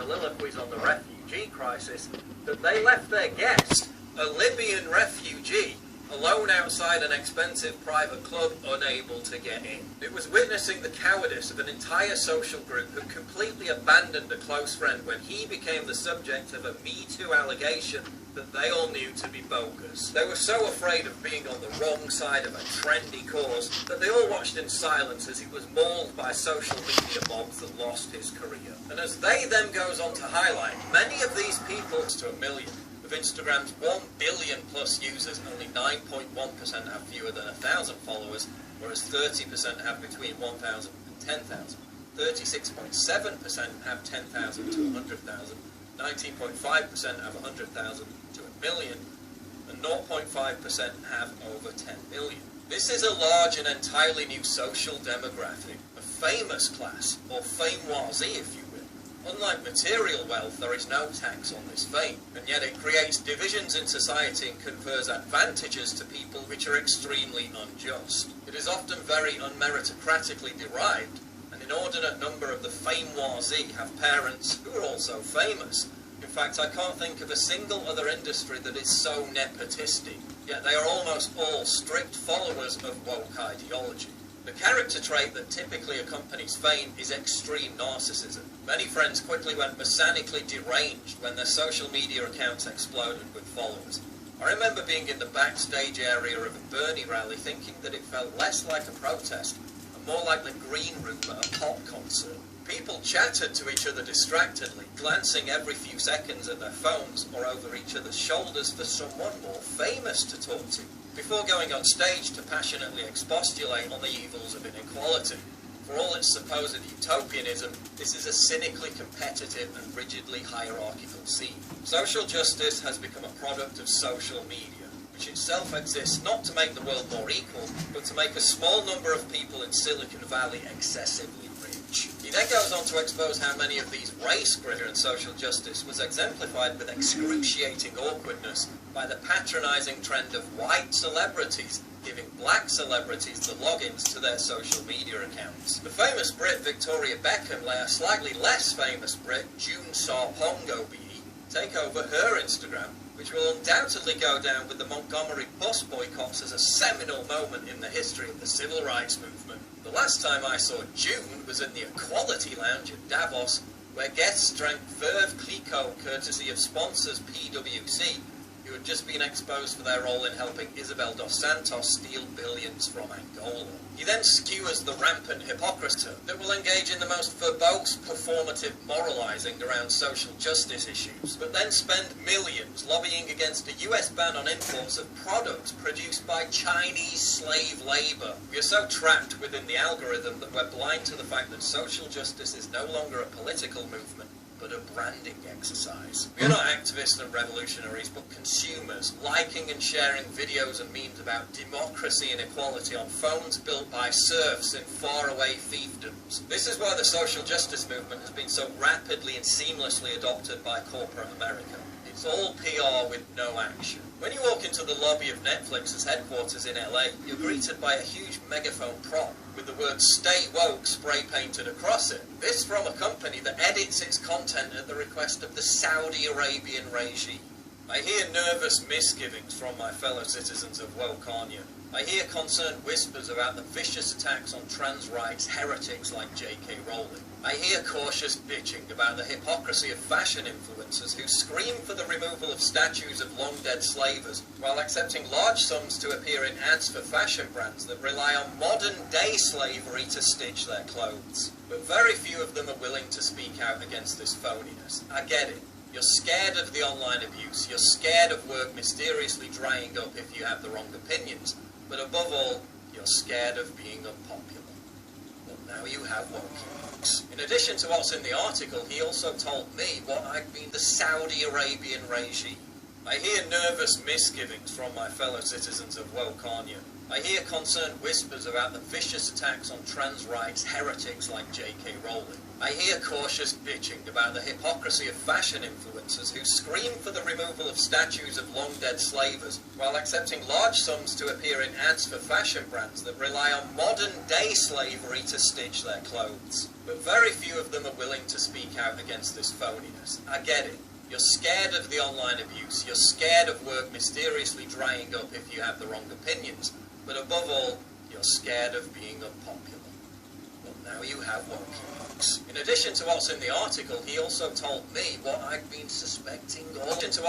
soliloquies on the refugee crisis that they left their guest, a Libyan refugee, alone outside an expensive private club, unable to get in. It was witnessing the cowardice of an entire social group who completely abandoned a close friend when he became the subject of a Me Too allegation that they all knew to be bogus. They were so afraid of being on the wrong side of a trendy cause that they all watched in silence as he was mauled by social media mobs that lost his career. And as they then goes on to highlight, many of these people, to a million, of Instagram's 1 billion plus users, only 9.1% have fewer than 1,000 followers, whereas 30% have between 1,000 and 10,000. 36.7% have 10,000 to 100,000. 19.5% have 100,000 to a million, and 0.5% have over 10 million. This is a large and entirely new social demographic, a famous class, or fameoisie if you will. Unlike material wealth, there is no tax on this fame, and yet it creates divisions in society and confers advantages to people which are extremely unjust. It is often very unmeritocratically derived. An inordinate number of the fameoisie have parents who are also famous. In fact, I can't think of a single other industry that is so nepotistic, yet they are almost all strict followers of woke ideology. The character trait that typically accompanies fame is extreme narcissism. Many friends quickly went mechanically deranged when their social media accounts exploded with followers. I remember being in the backstage area of a Bernie rally thinking that it felt less like a protest and more like the green room at a pop concert. People chatted to each other distractedly, glancing every few seconds at their phones or over each other's shoulders for someone more famous to talk to, before going on stage to passionately expostulate on the evils of inequality. For all its supposed utopianism, this is a cynically competitive and rigidly hierarchical scene. Social justice has become a product of social media, which itself exists not to make the world more equal, but to make a small number of people in Silicon Valley excessively rich. He then goes on to expose how many of these race grid and social justice was exemplified with excruciating awkwardness by the patronising trend of white celebrities giving black celebrities the logins to their social media accounts. The famous Brit Victoria Beckham let a slightly less famous Brit, June Sarpongo BE, take over her Instagram, which will undoubtedly go down with the Montgomery bus boycotts as a seminal moment in the history of the civil rights movement. The last time I saw June was in the Equality Lounge in Davos, where guests drank Veuve Clicquot courtesy of sponsors PwC, who had just been exposed for their role in helping Isabel dos Santos steal billions from Angola. He then skewers the rampant hypocrisy that will engage in the most verbose, performative moralising around social justice issues, but then spend millions lobbying against a US ban on imports of products produced by Chinese slave labour. We are so trapped within the algorithm that we're blind to the fact that social justice is no longer a political movement, but a branding exercise. We are not activists and revolutionaries, but consumers, liking and sharing videos and memes about democracy and equality on phones built by serfs in faraway fiefdoms. This is why the social justice movement has been so rapidly and seamlessly adopted by corporate America. It's all PR with no action. When you walk into the lobby of Netflix's headquarters in LA, you're greeted by a huge megaphone prop with the words "Stay Woke" spray painted across it. This from a company that edits its content at the request of the Saudi Arabian regime. I hear nervous misgivings from my fellow citizens of Wokeyleaks. I hear concerned whispers about the vicious attacks on trans rights heretics like J.K. Rowling. I hear cautious bitching about the hypocrisy of fashion influencers who scream for the removal of statues of long-dead slavers while accepting large sums to appear in ads for fashion brands that rely on modern-day slavery to stitch their clothes. But very few of them are willing to speak out against this phoniness. I get it. You're scared of the online abuse. You're scared of work mysteriously drying up if you have the wrong opinions. But above all, you're scared of being unpopular. Well, now you have Wokeyleaks. In addition to what's in the article, he also told me what I'd been the Saudi Arabian regime. I hear nervous misgivings from my fellow citizens of Wokeyleaks. I hear concerned whispers about the vicious attacks on trans rights heretics like J.K. Rowling. I hear cautious bitching about the hypocrisy of fashion influencers who scream for the removal of statues of long-dead slavers while accepting large sums to appear in ads for fashion brands that rely on modern-day slavery to stitch their clothes. But very few of them are willing to to speak out against this phoniness. I get it. You're scared of the online abuse. You're scared of work mysteriously drying up if you have the wrong opinions. But above all, you're scared of being unpopular. Well, now you have Wokeyleaks. In addition to what's in the article, he also told me what I'd been suspecting all into